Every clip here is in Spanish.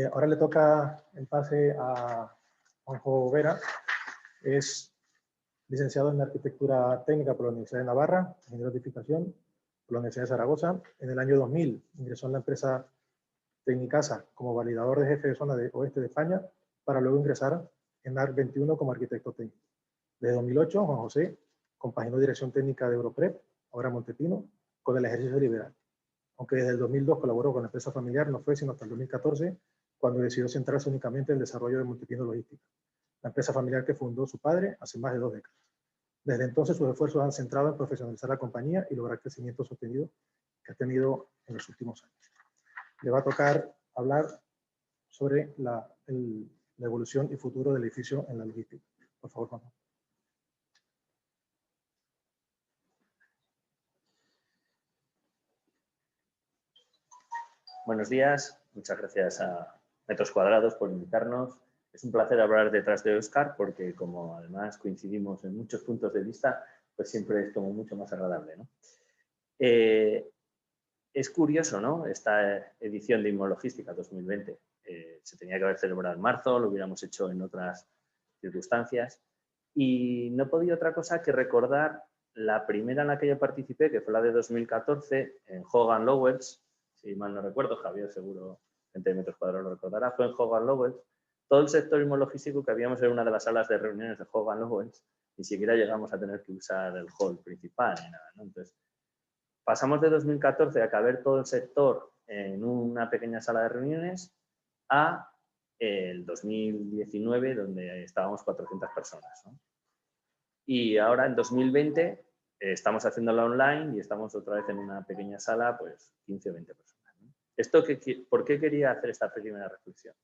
Ahora le toca el pase a Juanjo Vera. Es licenciado en Arquitectura Técnica por la Universidad de Navarra, ingeniero de edificación por la Universidad de Zaragoza. En el año 2000 ingresó en la empresa Tecnicasa como validador de jefe de zona de oeste de España, para luego ingresar en ARC 21 como arquitecto técnico. Desde 2008, Juan José compaginó dirección técnica de Europrep, ahora Montepino, con el ejercicio liberal. Aunque desde el 2002 colaboró con la empresa familiar, no fue sino hasta el 2014 cuando decidió centrarse únicamente en el desarrollo de Montepino Logística, la empresa familiar que fundó su padre hace más de 2 décadas. Desde entonces sus esfuerzos han centrado en profesionalizar la compañía y lograr crecimiento sostenido que ha tenido en los últimos años. Le va a tocar hablar sobre la evolución y futuro del edificio en la logística. Por favor, Juan. Buenos días, muchas gracias a Metros Cuadrados por invitarnos. Es un placer hablar detrás de Óscar porque, como además coincidimos en muchos puntos de vista, pues siempre es como mucho más agradable, ¿no? Es curioso, ¿no? Esta edición de Inmologística 2020 se tenía que haber celebrado en marzo, lo hubiéramos hecho en otras circunstancias, y no he podido otra cosa que recordar la primera en la que yo participé, que fue la de 2014 en Hogan Lovells. Si mal no recuerdo, Javier seguro, gente de Metros Cuadrados lo recordará, fue en Hogan Lovells. Todo el sector inmunologístico que habíamos en una de las salas de reuniones de Hogan Lovells, ni siquiera llegamos a tener que usar el hall principal ni nada, ¿no? Entonces, pasamos de 2014 a caber todo el sector en una pequeña sala de reuniones a el 2019, donde estábamos 400 personas, ¿no? Y ahora en 2020 estamos haciéndolo online y estamos otra vez en una pequeña sala, pues 15 o 20 personas, ¿no? ¿Por qué quería hacer esta primera reflexión?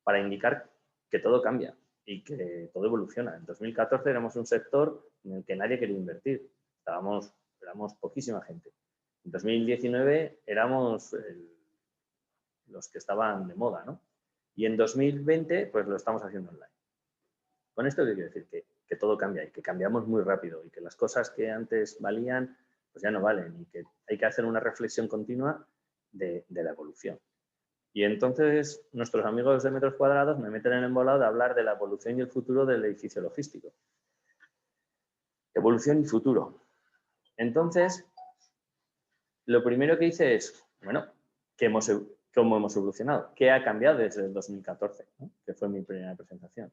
Para indicar que todo cambia y que todo evoluciona. En 2014 éramos un sector en el que nadie quería invertir. Éramos poquísima gente. En 2019 éramos los que estaban de moda, ¿no? Y en 2020 pues lo estamos haciendo online. Con esto quiero decir que todo cambia y que cambiamos muy rápido y que las cosas que antes valían pues ya no valen y que hay que hacer una reflexión continua de la evolución. Y entonces nuestros amigos de Metros Cuadrados me meten en el embolado de hablar de la evolución y el futuro del edificio logístico. Evolución y futuro. Entonces, lo primero que hice es, bueno, ¿cómo hemos evolucionado? ¿Qué ha cambiado desde el 2014? ¿No? Que fue mi primera presentación.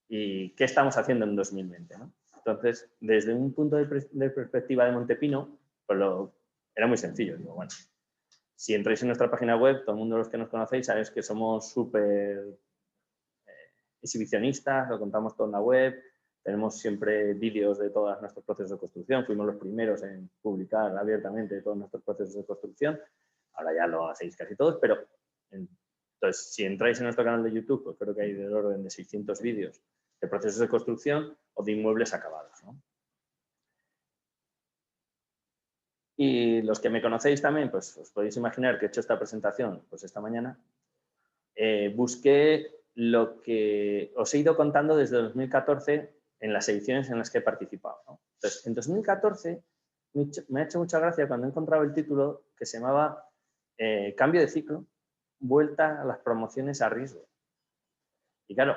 ¿Y qué estamos haciendo en 2020? ¿No? Entonces, desde un punto de perspectiva de Montepino, pues era muy sencillo. Digo, bueno, si entráis en nuestra página web, todo el mundo, los que nos conocéis, sabéis que somos súper exhibicionistas, lo contamos todo en la web, tenemos siempre vídeos de todos nuestros procesos de construcción, fuimos los primeros en publicar abiertamente todos nuestros procesos de construcción, ahora ya lo hacéis casi todos, pero entonces si entráis en nuestro canal de YouTube, pues creo que hay del orden de 600 vídeos de procesos de construcción o de inmuebles acabados, ¿no? Y los que me conocéis también, pues os podéis imaginar que he hecho esta presentación pues esta mañana. Busqué lo que os he ido contando desde 2014 en las ediciones en las que he participado, ¿no? Entonces, en 2014 me ha hecho mucha gracia cuando he encontrado el título que se llamaba Cambio de ciclo, vuelta a las promociones a riesgo. Y claro,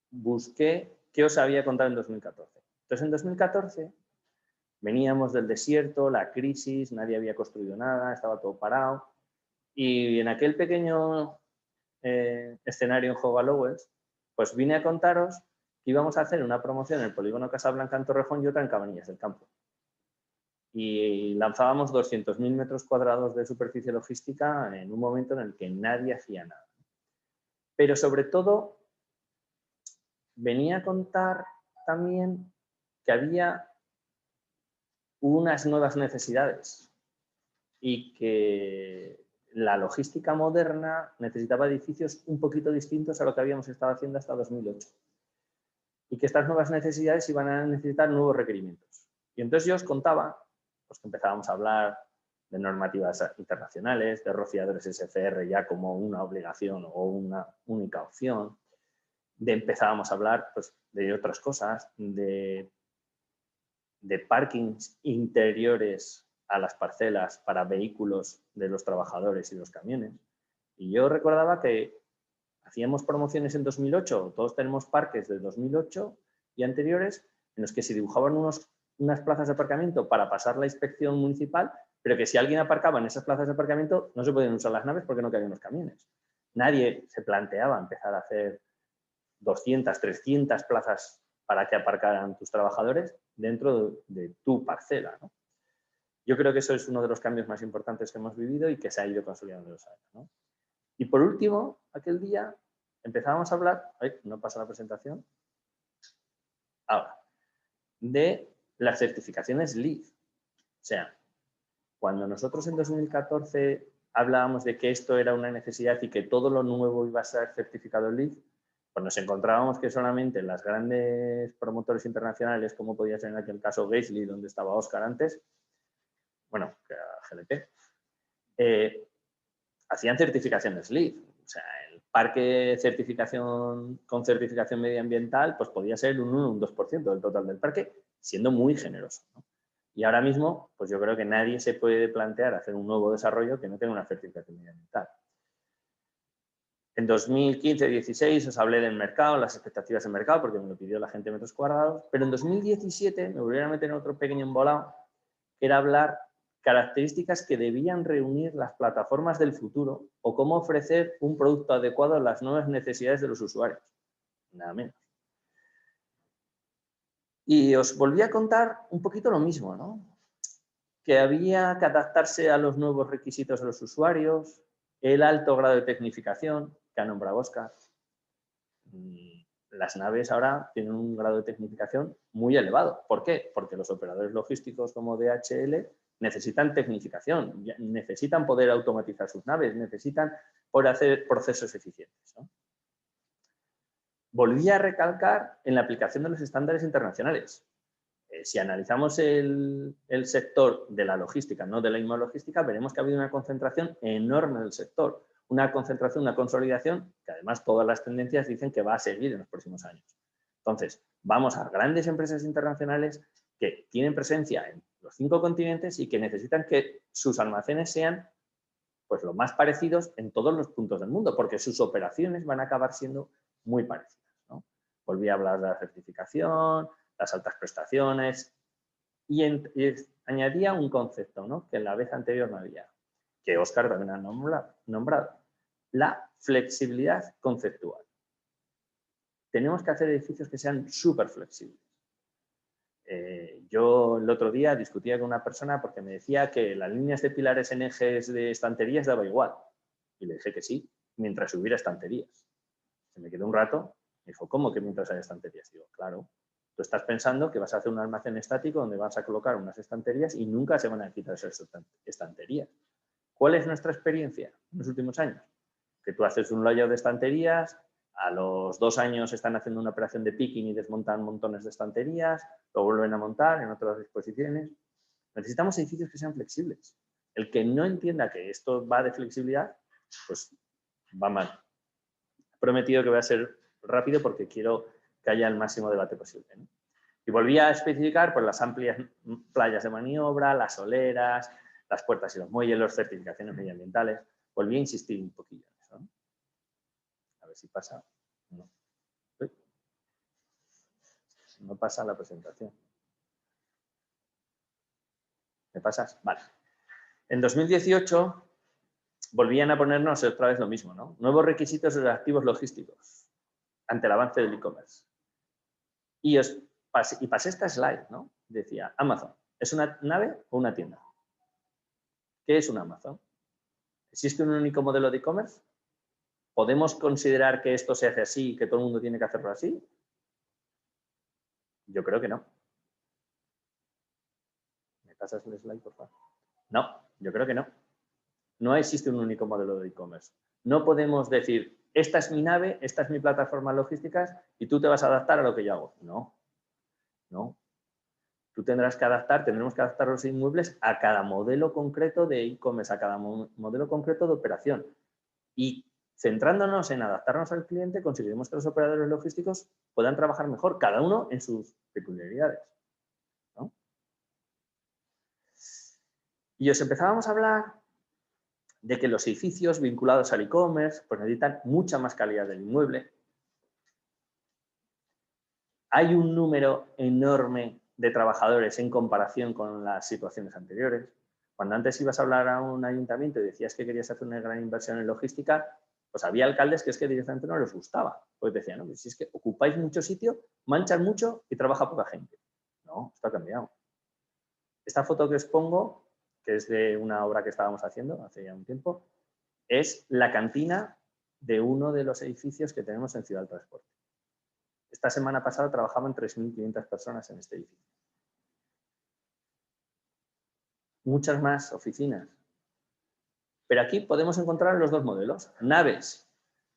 busqué qué os había contado en 2014. Entonces, en 2014 veníamos del desierto, la crisis, nadie había construido nada, estaba todo parado. Y en aquel pequeño escenario en Hogan Lovells, pues vine a contaros que íbamos a hacer una promoción en el polígono Casablanca en Torrejón y otra en Cabanillas del Campo. Y lanzábamos 200.000 metros cuadrados de superficie logística en un momento en el que nadie hacía nada. Pero sobre todo, venía a contar también que había unas nuevas necesidades y que la logística moderna necesitaba edificios un poquito distintos a lo que habíamos estado haciendo hasta 2008. Y que estas nuevas necesidades iban a necesitar nuevos requerimientos. Y entonces yo os contaba pues, que empezábamos a hablar de normativas internacionales, de rociadores SFR ya como una obligación o una única opción, empezábamos a hablar pues, de otras cosas, de parkings interiores a las parcelas para vehículos de los trabajadores y los camiones, Y yo recordaba que hacíamos promociones en 2008, todos tenemos parques de 2008 y anteriores, en los que se dibujaban unas plazas de aparcamiento para pasar la inspección municipal, pero que si alguien aparcaba en esas plazas de aparcamiento no se podían usar las naves porque no cabían los camiones. Nadie se planteaba empezar a hacer 200, 300 plazas para que aparcaran tus trabajadores dentro de tu parcela, ¿no? Yo creo que eso es uno de los cambios más importantes que hemos vivido y que se ha ido consolidando en los años, ¿no? Y por último, aquel día empezábamos a hablar, no pasa la presentación, ahora, de las certificaciones LEED. O sea, cuando nosotros en 2014 hablábamos de que esto era una necesidad y que todo lo nuevo iba a ser certificado LEED, pues nos encontrábamos que solamente las grandes promotores internacionales, como podía ser en aquel caso Gaisley, donde estaba Oscar antes, bueno, que era GLP, hacían certificaciones LEED. O sea, el parque con certificación medioambiental pues podía ser un 1 o un 2% del total del parque, siendo muy generoso, ¿no? Y ahora mismo, pues yo creo que nadie se puede plantear hacer un nuevo desarrollo que no tenga una certificación medioambiental. En 2015-16 os hablé del mercado, las expectativas del mercado, porque me lo pidió la gente de metros cuadrados, pero en 2017 me volvieron a meter en otro pequeño embolado, que era hablar características que debían reunir las plataformas del futuro o cómo ofrecer un producto adecuado a las nuevas necesidades de los usuarios. Nada menos. Y os volví a contar un poquito lo mismo, ¿no? Que había que adaptarse a los nuevos requisitos de los usuarios, el alto grado de tecnificación que ha nombrado Oscar. Las naves ahora tienen un grado de tecnificación muy elevado. ¿Por qué? Porque los operadores logísticos como DHL necesitan tecnificación, necesitan poder automatizar sus naves, necesitan poder hacer procesos eficientes, ¿no? Volví a recalcar en la aplicación de los estándares internacionales. Si analizamos el sector de la logística, no de la inmologística, veremos que ha habido una concentración enorme del sector, una concentración, una consolidación, que además todas las tendencias dicen que va a seguir en los próximos años. Entonces, vamos a grandes empresas internacionales que tienen presencia en los 5 continentes y que necesitan que sus almacenes sean pues, lo más parecidos en todos los puntos del mundo, porque sus operaciones van a acabar siendo muy parecidas, ¿no? Volví a hablar de la certificación, las altas prestaciones y añadía un concepto, ¿no? Que en la vez anterior no había, que Óscar también ha nombrado, la flexibilidad conceptual. Tenemos que hacer edificios que sean súper flexibles. Yo el otro día discutía con una persona porque me decía que las líneas de pilares en ejes de estanterías daba igual. Y le dije que sí, mientras hubiera estanterías. Se me quedó un rato, me dijo, ¿cómo que mientras haya estanterías? Digo, claro, tú estás pensando que vas a hacer un almacén estático donde vas a colocar unas estanterías y nunca se van a quitar esas estanterías. ¿Cuál es nuestra experiencia en los últimos años? Que tú haces un layout de estanterías, a los 2 años están haciendo una operación de picking y desmontan montones de estanterías, lo vuelven a montar en otras disposiciones. Necesitamos edificios que sean flexibles. El que no entienda que esto va de flexibilidad, pues va mal. He prometido que voy a ser rápido porque quiero que haya el máximo debate posible, ¿no? Y volví a especificar pues, las amplias playas de maniobra, las soleras, las puertas y los muelles, las certificaciones medioambientales. Volví a insistir un poquillo en eso, ¿no? A ver si pasa. No. No pasa la presentación. ¿Me pasas? Vale. En 2018 volvían a ponernos otra vez lo mismo, ¿no? Nuevos requisitos de los activos logísticos ante el avance del e-commerce. Y pasé esta slide, ¿no? Decía, Amazon, ¿es una nave o una tienda? ¿Qué es un Amazon? ¿Existe un único modelo de e-commerce? ¿Podemos considerar que esto se hace así y que todo el mundo tiene que hacerlo así? Yo creo que no. ¿Me pasas el slide, por favor? No, yo creo que no. No existe un único modelo de e-commerce. No podemos decir, esta es mi nave, esta es mi plataforma logística y tú te vas a adaptar a lo que yo hago. No, no. Tú tendrás que tendremos que adaptar los inmuebles a cada modelo concreto de e-commerce, a cada modelo concreto de operación. Y centrándonos en adaptarnos al cliente, conseguiremos que los operadores logísticos puedan trabajar mejor, cada uno en sus peculiaridades, ¿no? Y os empezábamos a hablar de que los edificios vinculados al e-commerce pues necesitan mucha más calidad del inmueble. Hay un número enorme de trabajadores en comparación con las situaciones anteriores. Cuando antes ibas a hablar a un ayuntamiento y decías que querías hacer una gran inversión en logística, pues había alcaldes que es que directamente no les gustaba. Pues decían, no, si es que ocupáis mucho sitio, manchan mucho y trabaja poca gente. No, esto ha cambiado. Esta foto que os pongo, que es de una obra que estábamos haciendo hace ya un tiempo, es la cantina de uno de los edificios que tenemos en Ciudad del Transporte. Esta semana pasada trabajaban 3.500 personas en este edificio. Muchas más oficinas. Pero aquí podemos encontrar los dos modelos. Naves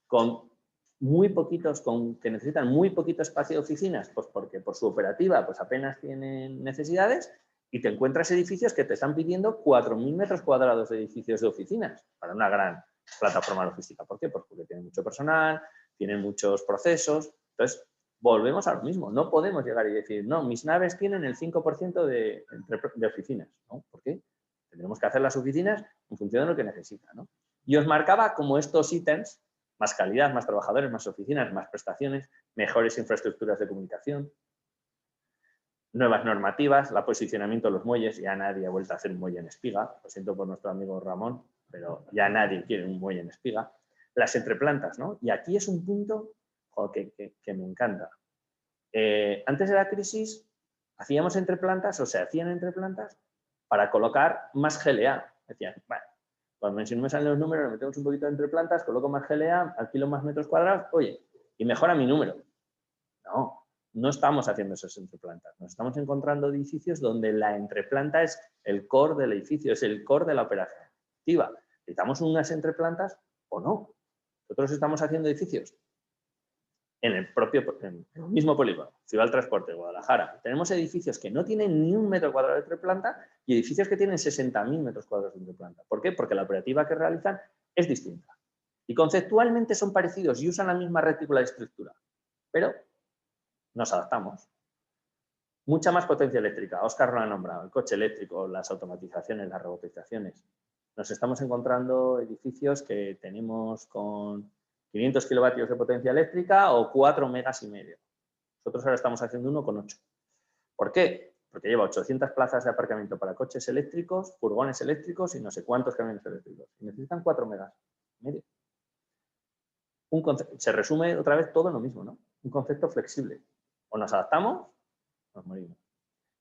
con muy poquitos, que necesitan muy poquito espacio de oficinas, pues porque por su operativa pues apenas tienen necesidades, y te encuentras edificios que te están pidiendo 4.000 metros cuadrados de edificios de oficinas para una gran plataforma logística. ¿Por qué? Pues porque tienen mucho personal, tienen muchos procesos. Entonces, volvemos a lo mismo. No podemos llegar y decir, no, mis naves tienen el 5% de oficinas. ¿No? ¿Por qué? Tendremos que hacer las oficinas en función de lo que necesitan, ¿no? Y os marcaba como estos ítems, más calidad, más trabajadores, más oficinas, más prestaciones, mejores infraestructuras de comunicación, nuevas normativas, el posicionamiento de los muelles. Ya nadie ha vuelto a hacer un muelle en espiga. Lo siento por nuestro amigo Ramón, pero ya nadie quiere un muelle en espiga. Las entreplantas, ¿no? Y aquí es un punto que me encanta. Antes de la crisis hacíamos entreplantas, o se hacían entreplantas para colocar más GLA. Decían, bueno, cuando si no me salen los números, le metemos un poquito de entreplantas, coloco más GLA, alquilo más metros cuadrados, oye, y mejora mi número. No, no estamos haciendo esas entreplantas. Nos estamos encontrando edificios donde la entreplanta es el core del edificio, es el core de la operativa. ¿Necesitamos unas entreplantas o no? Nosotros estamos haciendo edificios en el mismo polígono, Ciudad del Transporte, Guadalajara. Tenemos edificios que no tienen ni un metro cuadrado de entreplanta y edificios que tienen 60.000 metros cuadrados de entreplanta. ¿Por qué? Porque la operativa que realizan es distinta. Y conceptualmente son parecidos y usan la misma retícula de estructura. Pero nos adaptamos. Mucha más potencia eléctrica. Óscar lo ha nombrado. El coche eléctrico, las automatizaciones, las robotizaciones. Nos estamos encontrando edificios que tenemos con 500 kilovatios de potencia eléctrica o 4 megas y medio. Nosotros ahora estamos haciendo uno con 8. ¿Por qué? Porque lleva 800 plazas de aparcamiento para coches eléctricos, furgones eléctricos y no sé cuántos camiones eléctricos. Y necesitan 4 megas y medio. Se resume otra vez todo en lo mismo, ¿no? Un concepto flexible. O nos adaptamos, o nos morimos.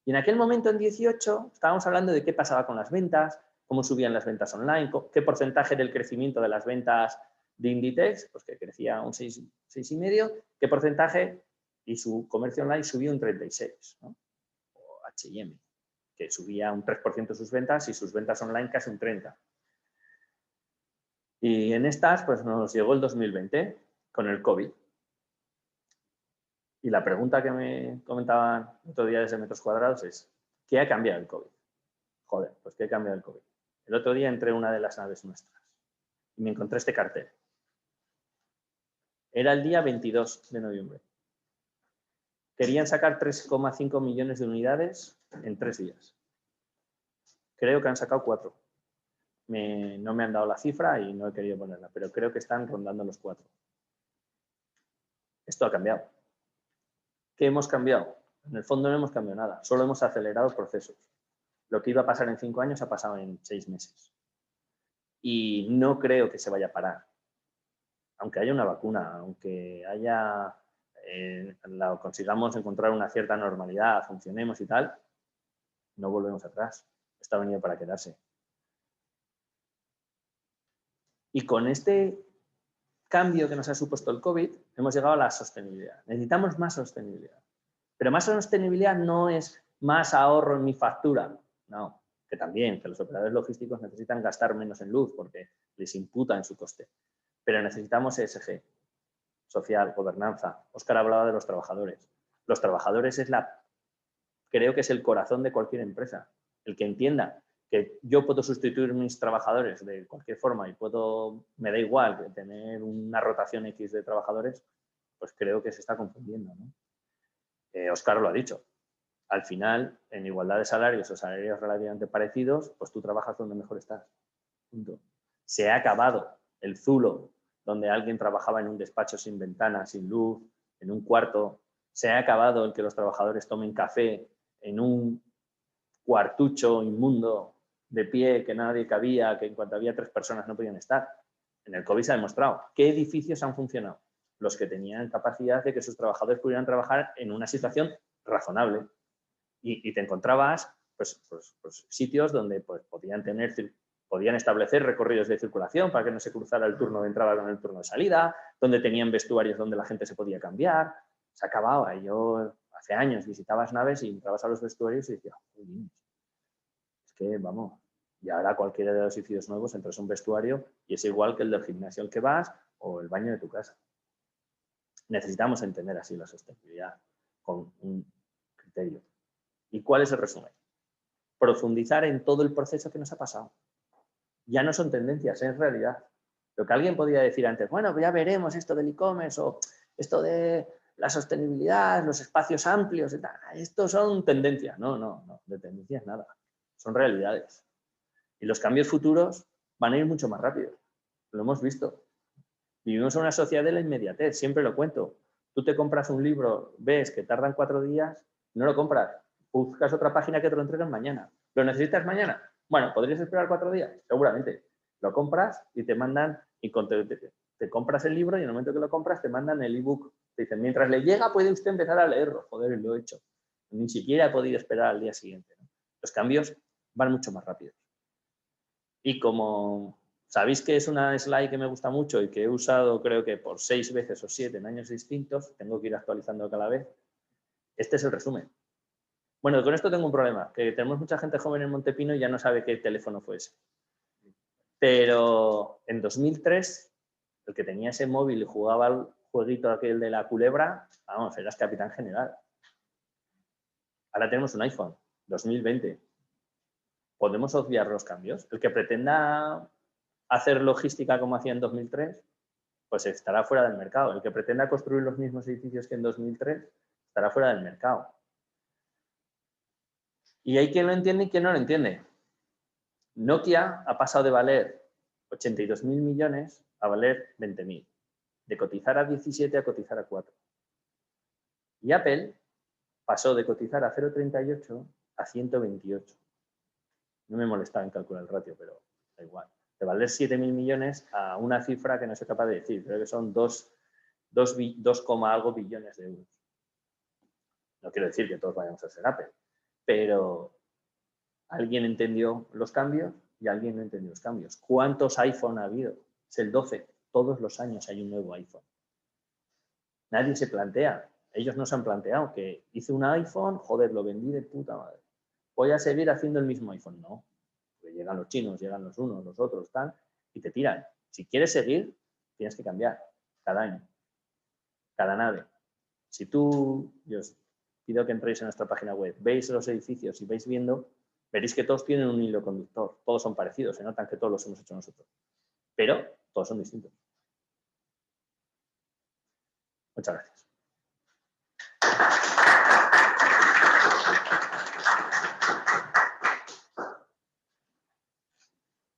Y en aquel momento, en 18, estábamos hablando de qué pasaba con las ventas, cómo subían las ventas online, qué porcentaje del crecimiento de las ventas de Inditex, pues que crecía un 6,5, qué porcentaje, y su comercio online subió un 36, ¿no? O H&M, que subía un 3% sus ventas y sus ventas online casi un 30%. Y en estas, pues nos llegó el 2020 con el COVID. Y la pregunta que me comentaban otro día desde metros cuadrados es, ¿qué ha cambiado el COVID? Joder, pues ¿qué ha cambiado el COVID? El otro día entré en una de las naves nuestras y me encontré este cartel. Era el día 22 de noviembre. Querían sacar 3,5 millones de unidades en 3 días. Creo que han sacado 4. No me han dado la cifra y no he querido ponerla, pero creo que están rondando los 4. Esto ha cambiado. ¿Qué hemos cambiado? En el fondo no hemos cambiado nada, solo hemos acelerado procesos. Lo que iba a pasar en 5 años ha pasado en 6 meses. Y no creo que se vaya a parar. Aunque haya una vacuna, aunque consigamos encontrar una cierta normalidad, funcionemos y tal, no volvemos atrás. Esto ha venido para quedarse. Y con este cambio que nos ha supuesto el COVID, hemos llegado a la sostenibilidad. Necesitamos más sostenibilidad. Pero más sostenibilidad no es más ahorro en mi factura. No, que también, que los operadores logísticos necesitan gastar menos en luz porque les imputa en su coste. Pero necesitamos ESG, social, gobernanza. Óscar hablaba de los trabajadores. Los trabajadores creo que es el corazón de cualquier empresa. El que entienda que yo puedo sustituir mis trabajadores de cualquier forma y me da igual que tener una rotación X de trabajadores, pues creo que se está confundiendo, ¿no? Óscar lo ha dicho. Al final, en igualdad de salarios o salarios relativamente parecidos, pues tú trabajas donde mejor estás. Punto. Se ha acabado el zulo, donde alguien trabajaba en un despacho sin ventanas, sin luz, en un cuarto. Se ha acabado el que los trabajadores tomen café en un cuartucho inmundo, de pie, que nadie cabía, que en cuanto había 3 personas no podían estar. En el COVID se ha demostrado qué edificios han funcionado. Los que tenían capacidad de que sus trabajadores pudieran trabajar en una situación razonable. Y te encontrabas pues, sitios donde pues, podían establecer recorridos de circulación para que no se cruzara el turno de entrada con el turno de salida, donde tenían vestuarios donde la gente se podía cambiar. Se acababa. Y yo hace años visitabas naves y entrabas a los vestuarios y decías, es que vamos. Y ahora cualquiera de los edificios nuevos entras a un vestuario y es igual que el del gimnasio al que vas o el baño de tu casa. Necesitamos entender así la sostenibilidad con un criterio. ¿Y cuál es el resumen? Profundizar en todo el proceso que nos ha pasado. Ya no son tendencias, es realidad. Lo que alguien podía decir antes, bueno, pues ya veremos esto del e-commerce o esto de la sostenibilidad, los espacios amplios, esto son tendencias. No, de tendencias nada. Son realidades. Y los cambios futuros van a ir mucho más rápido. Lo hemos visto. Vivimos en una sociedad de la inmediatez, siempre lo cuento. Tú te compras un libro, ves que tardan 4 días, no lo compras. Buscas otra página que te lo entreguen mañana. ¿Lo necesitas mañana? Bueno, ¿podrías esperar 4 días? Seguramente. Lo compras y te mandan, y te compras el libro y en el momento que lo compras te mandan el ebook. Te dicen, mientras le llega puede usted empezar a leerlo. Joder, lo he hecho. Ni siquiera he podido esperar al día siguiente, ¿no? Los cambios van mucho más rápido. Y como sabéis que es una slide que me gusta mucho y que he usado creo que por 6 veces o 7 en años distintos, tengo que ir actualizando cada vez, este es el resumen. Bueno, con esto tengo un problema, que tenemos mucha gente joven en Montepino y ya no sabe qué teléfono fue ese. Pero en 2003, el que tenía ese móvil y jugaba al jueguito aquel de la culebra, vamos, eras capitán general. Ahora tenemos un iPhone, 2020. ¿Podemos obviar los cambios? El que pretenda hacer logística como hacía en 2003, pues estará fuera del mercado. El que pretenda construir los mismos edificios que en 2003, estará fuera del mercado. Y hay quien lo entiende y quien no lo entiende. Nokia ha pasado de valer 82.000 millones a valer 20.000. De cotizar a 17 a cotizar a 4. Y Apple pasó de cotizar a 0,38 a 128. No me molestaba en calcular el ratio, pero da igual. De valer 7.000 millones a una cifra que no soy capaz de decir. Creo que son 2, algo billones de euros. No quiero decir que todos vayamos a ser Apple, pero alguien entendió los cambios y alguien no entendió los cambios. ¿Cuántos iPhone ha habido? Es el 12. Todos los años hay un nuevo iPhone. Nadie se plantea. Ellos no se han planteado que hice un iPhone, joder, lo vendí de puta madre. Voy a seguir haciendo el mismo iPhone. No. Porque llegan los chinos, llegan los unos, los otros, tal, y te tiran. Si quieres seguir, tienes que cambiar cada año, cada nave. Si tú, yo os pido que entréis en nuestra página web, veis los edificios y vais viendo, veréis que todos tienen un hilo conductor, todos son parecidos, se notan que todos los hemos hecho nosotros, pero todos son distintos. Muchas gracias.